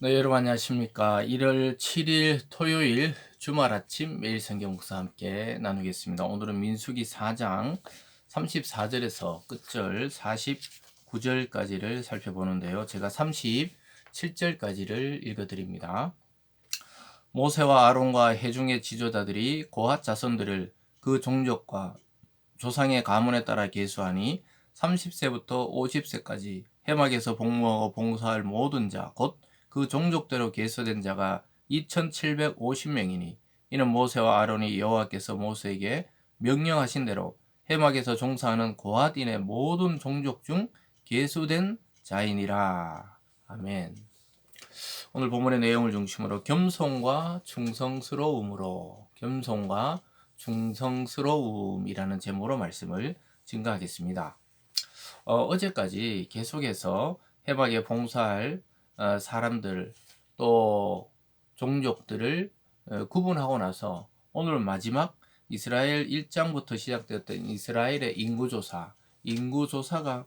네, 여러분 안녕하십니까. 1월 7일 토요일 주말 아침 매일 성경 묵상 함께 나누겠습니다. 오늘은 민수기 4장 34절에서 끝절 49절까지를 살펴보는데요. 제가 37절까지를 읽어드립니다. 모세와 아론과 회중의 지도자들이 고핫 자손들을 그 종족과 조상의 가문에 따라 계수하니 30세부터 50세까지 해막에서 복무하고 봉사할 모든 자, 곧 그 종족대로 계수된 자가 2750명이니 이는 모세와 아론이 여호와께서 모세에게 명령하신 대로 해막에서 종사하는 고핫인의 모든 종족 중 계수된 자이니라. 아멘. 오늘 본문의 내용을 중심으로 겸손과 충성스러움이라는 제목으로 말씀을 증거하겠습니다. 어제까지 계속해서 해박에 봉사할 사람들 또 종족들을 구분하고 나서 오늘 마지막 이스라엘 1장부터 시작되었던 이스라엘의 인구조사가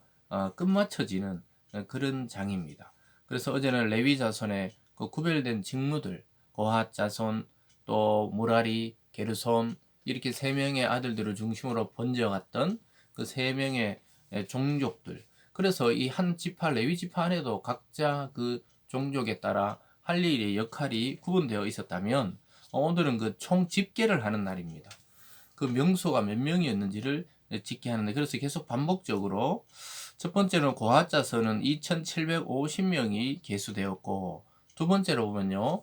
끝마쳐지는 그런 장입니다. 그래서 어제는 레위 자손의 그 구별된 직무들, 고핫 자손, 또 무라리, 게르손 이렇게 세 명의 아들들을 중심으로 번져갔던 그 세 명의 종족들. 그래서 이 한 지파 레위 지파 안에도 각자 그 종족에 따라 할 일의 역할이 구분되어 있었다면 오늘은 그 총 집계를 하는 날입니다. 그 명수가 몇 명이었는지를 집계하는데 그래서 계속 반복적으로 첫 번째는 고핫 자손은 2750명이 계수되었고 두 번째로 보면요.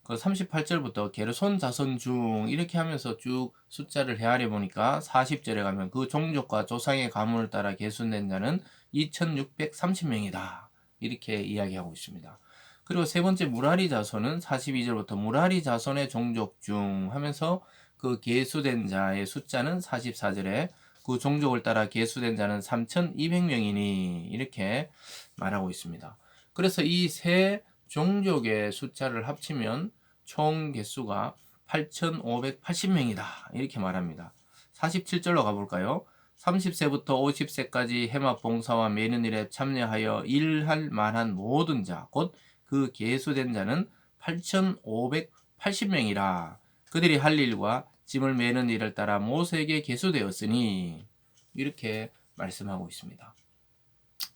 그 38절부터 게르손 자손 중 이렇게 하면서 쭉 숫자를 헤아려 보니까 40절에 가면 그 종족과 조상의 가문을 따라 계수된 자는 2630명이다. 이렇게 이야기하고 있습니다. 그리고 세 번째 무라리 자손은 42절부터 무라리 자손의 종족 중 하면서 그 계수된 자의 숫자는 44절에 그 종족을 따라 계수된 자는 3200명이니 이렇게 말하고 있습니다. 그래서 이 세 종족의 숫자를 합치면 총 개수가 8580명이다 이렇게 말합니다. 47절로 가볼까요? 30세부터 50세까지 해막 봉사와 매는 일에 참여하여 일할 만한 모든 자, 곧 그 계수된 자는 8580명이라. 그들이 할 일과 짐을 매는 일을 따라 모세에게 계수되었으니 이렇게 말씀하고 있습니다.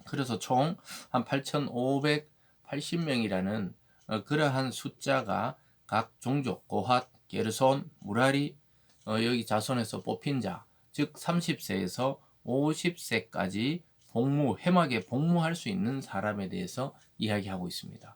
그래서 총 한 8580명이라는 그러한 숫자가 각 종족, 고핫, 게르손, 무라리, 여기 자손에서 뽑힌 자, 즉 30세에서 50세까지 해막에 복무할 수 있는 사람에 대해서 이야기하고 있습니다.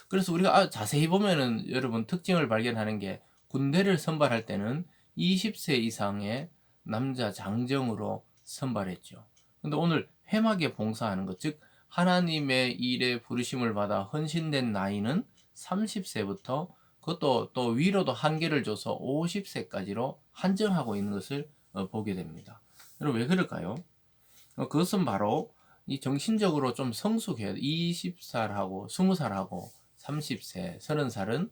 그래서 우리가 자세히 보면은 여러분 특징을 발견하는 게 군대를 선발할 때는 20세 이상의 남자 장정으로 선발했죠. 근데 오늘 회막에 봉사하는 것, 즉 하나님의 일에 부르심을 받아 헌신된 나이는 30세부터 그것도 또 위로도 한계를 줘서 50세까지로 한정하고 있는 것을 보게 됩니다. 여러분 왜 그럴까요? 그것은 바로 이 정신적으로 좀 성숙해야 돼. 20살하고 20살하고 30세, 30살은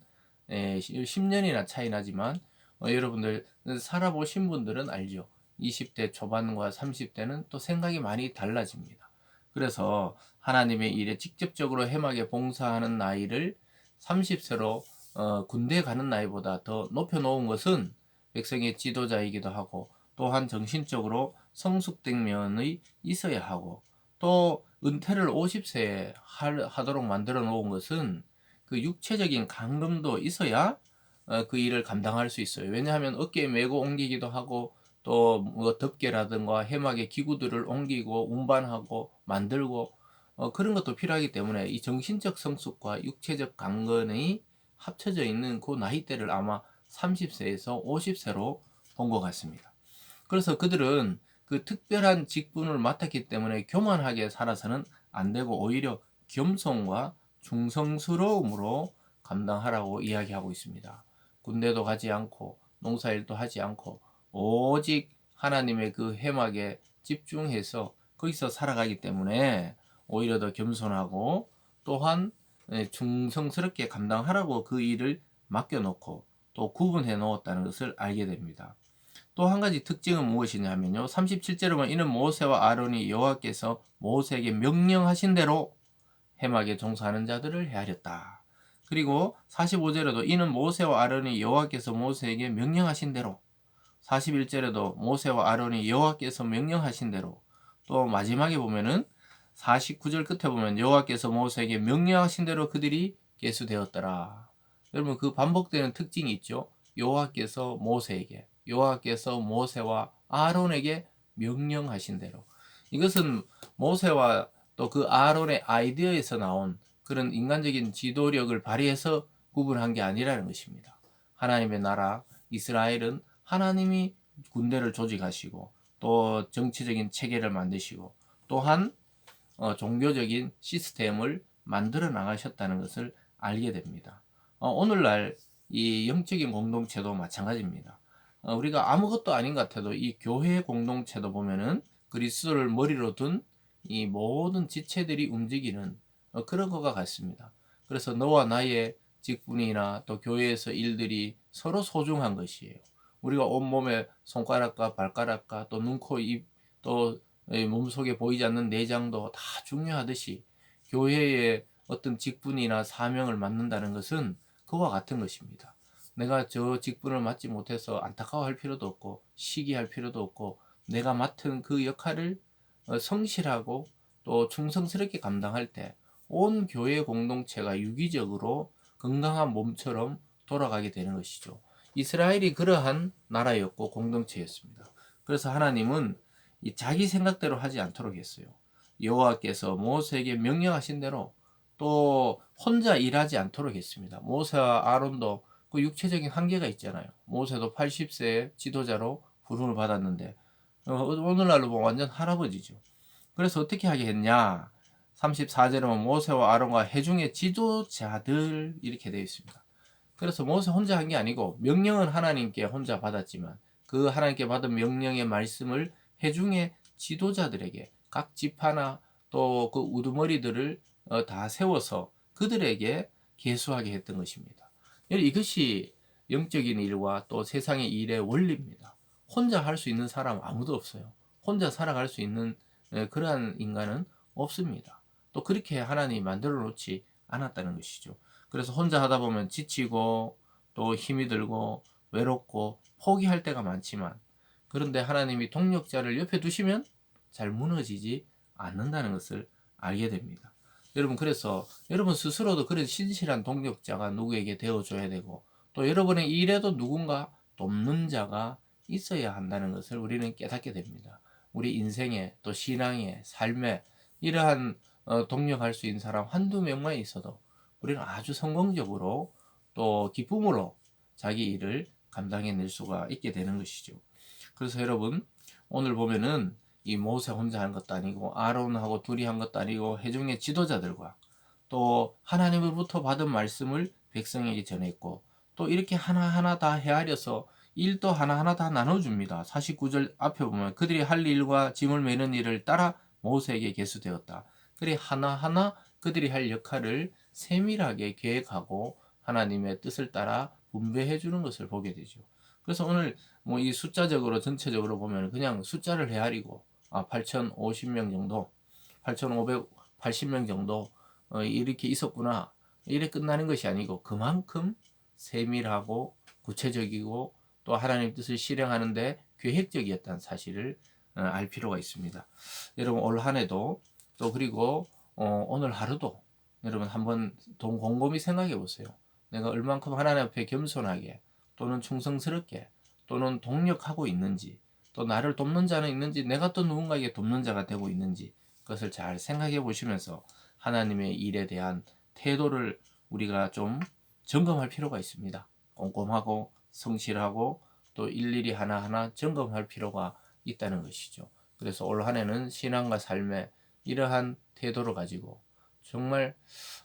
10년이나 차이 나지만 여러분들 살아보신 분들은 알죠. 20대 초반과 30대는 또 생각이 많이 달라집니다. 그래서 하나님의 일에 직접적으로 해막에 봉사하는 나이를 30세로 군대 가는 나이보다 더 높여놓은 것은 백성의 지도자이기도 하고 또한 정신적으로 성숙된 면이 있어야 하고 또 은퇴를 50세에 하도록 만들어 놓은 것은 그 육체적인 강금도 있어야 그 일을 감당할 수 있어요. 왜냐하면 어깨에 메고 옮기기도 하고 또 뭐 덮개라든가 해막의 기구들을 옮기고 운반하고 만들고 그런 것도 필요하기 때문에 이 정신적 성숙과 육체적 강건이 합쳐져 있는 그 나이대를 아마 30세에서 50세로 본 것 같습니다. 그래서 그들은 그 특별한 직분을 맡았기 때문에 교만하게 살아서는 안 되고 오히려 겸손과 충성스러움으로 감당하라고 이야기하고 있습니다. 군대도 가지 않고 농사일도 하지 않고 오직 하나님의 그 해막에 집중해서 거기서 살아가기 때문에 오히려 더 겸손하고 또한 충성스럽게 감당하라고 그 일을 맡겨놓고 또 구분해 놓았다는 것을 알게 됩니다. 또 한 가지 특징은 무엇이냐면요. 37절에 보면 이는 모세와 아론이 여호와께서 모세에게 명령하신 대로 해막에 종사하는 자들을 헤아렸다. 그리고 45절에도 이는 모세와 아론이 여호와께서 모세에게 명령하신 대로, 41절에도 모세와 아론이 여호와께서 명령하신 대로, 또 마지막에 보면은 49절 끝에 보면 여호와께서 모세에게 명령하신 대로 그들이 계수되었더라. 여러분 그 반복되는 특징이 있죠. 여호와께서 모세에게, 여호와께서 모세와 아론에게 명령하신 대로. 이것은 모세와 또 그 아론의 아이디어에서 나온 그런 인간적인 지도력을 발휘해서 구분한 게 아니라는 것입니다. 하나님의 나라 이스라엘은 하나님이 군대를 조직하시고 또 정치적인 체계를 만드시고 또한 종교적인 시스템을 만들어 나가셨다는 것을 알게 됩니다. 오늘날 이 영적인 공동체도 마찬가지입니다. 우리가 아무것도 아닌 것 같아도 이 교회 공동체도 보면은 그리스도를 머리로 둔 이 모든 지체들이 움직이는 그런 것과 같습니다. 그래서 너와 나의 직분이나 또 교회에서 일들이 서로 소중한 것이에요. 우리가 온몸에 손가락과 발가락과 또 눈, 코, 입, 또 몸속에 보이지 않는 내장도 다 중요하듯이 교회의 어떤 직분이나 사명을 맡는다는 것은 그와 같은 것입니다. 내가 저 직분을 맡지 못해서 안타까워할 필요도 없고 시기할 필요도 없고 내가 맡은 그 역할을 성실하고 또 충성스럽게 감당할 때 온 교회 공동체가 유기적으로 건강한 몸처럼 돌아가게 되는 것이죠. 이스라엘이 그러한 나라였고 공동체였습니다. 그래서 하나님은 이 자기 생각대로 하지 않도록 했어요. 여호와께서 모세에게 명령하신 대로 또 혼자 일하지 않도록 했습니다. 모세와 아론도 그 육체적인 한계가 있잖아요. 모세도 80세의 지도자로 부름을 받았는데 오늘날로 보면 완전 할아버지죠. 그래서 어떻게 하게 했냐? 34절에 보면 모세와 아론과 회중의 지도자들 이렇게 되어 있습니다. 그래서 모세 혼자 한 게 아니고 명령은 하나님께 혼자 받았지만 그 하나님께 받은 명령의 말씀을 회중의 지도자들에게 각 지파나 또 그 우두머리들을 다 세워서 그들에게 계수하게 했던 것입니다. 이것이 영적인 일과 또 세상의 일의 원리입니다. 혼자 할 수 있는 사람 아무도 없어요. 혼자 살아갈 수 있는 그러한 인간은 없습니다. 또 그렇게 하나님이 만들어 놓지 않았다는 것이죠. 그래서 혼자 하다 보면 지치고 또 힘이 들고 외롭고 포기할 때가 많지만 그런데 하나님이 동력자를 옆에 두시면 잘 무너지지 않는다는 것을 알게 됩니다. 여러분 그래서 여러분 스스로도 그런 신실한 동력자가 누구에게 되어줘야 되고 또 여러분의 일에도 누군가 돕는 자가 있어야 한다는 것을 우리는 깨닫게 됩니다. 우리 인생에 또 신앙에 삶에 이러한 동력할 수 있는 사람 한두 명만 있어도 우리는 아주 성공적으로 또 기쁨으로 자기 일을 감당해낼 수가 있게 되는 것이죠. 그래서 여러분 오늘 보면은 이 모세 혼자 한 것도 아니고 아론하고 둘이 한 것도 아니고 회중의 지도자들과 또 하나님으로부터 받은 말씀을 백성에게 전했고 또 이렇게 하나하나 다 헤아려서 일도 하나하나 다 나눠줍니다. 49절 앞에 보면 그들이 할 일과 짐을 매는 일을 따라 모세에게 계수되었다. 그리 하나하나 그들이 할 역할을 세밀하게 계획하고 하나님의 뜻을 따라 분배해 주는 것을 보게 되죠. 그래서 오늘 뭐 이 숫자적으로 전체적으로 보면 그냥 숫자를 헤아리고 8,050명 정도, 8,580명 정도 이렇게 있었구나. 이래 끝나는 것이 아니고 그만큼 세밀하고 구체적이고 또 하나님 뜻을 실행하는데 계획적이었다는 사실을 알 필요가 있습니다. 여러분 올 한 해도 또 그리고 오늘 하루도 여러분 한번 곰곰이 생각해 보세요. 내가 얼만큼 하나님 앞에 겸손하게 또는 충성스럽게 또는 동력하고 있는지 또 나를 돕는 자는 있는지 내가 또 누군가에게 돕는 자가 되고 있는지 그것을 잘 생각해 보시면서 하나님의 일에 대한 태도를 우리가 좀 점검할 필요가 있습니다. 꼼꼼하고 성실하고 또 일일이 하나하나 점검할 필요가 있다는 것이죠. 그래서 올 한 해는 신앙과 삶에 이러한 태도를 가지고 정말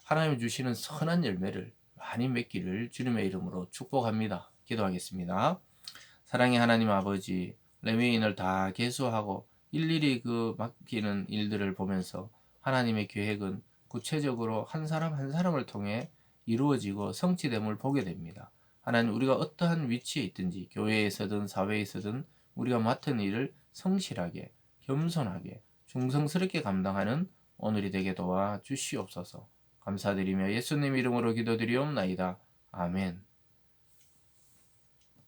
하나님 주시는 선한 열매를 많이 맺기를 주님의 이름으로 축복합니다. 기도하겠습니다. 사랑의 하나님 아버지, 레위인을 다 계수하고 일일이 그 맡기는 일들을 보면서 하나님의 계획은 구체적으로 한 사람 한 사람을 통해 이루어지고 성취됨을 보게 됩니다. 하나님 우리가 어떠한 위치에 있든지 교회에서든 사회에서든 우리가 맡은 일을 성실하게 겸손하게 충성스럽게 감당하는 오늘이 되게 도와 주시옵소서. 감사드리며 예수님 이름으로 기도드리옵나이다. 아멘.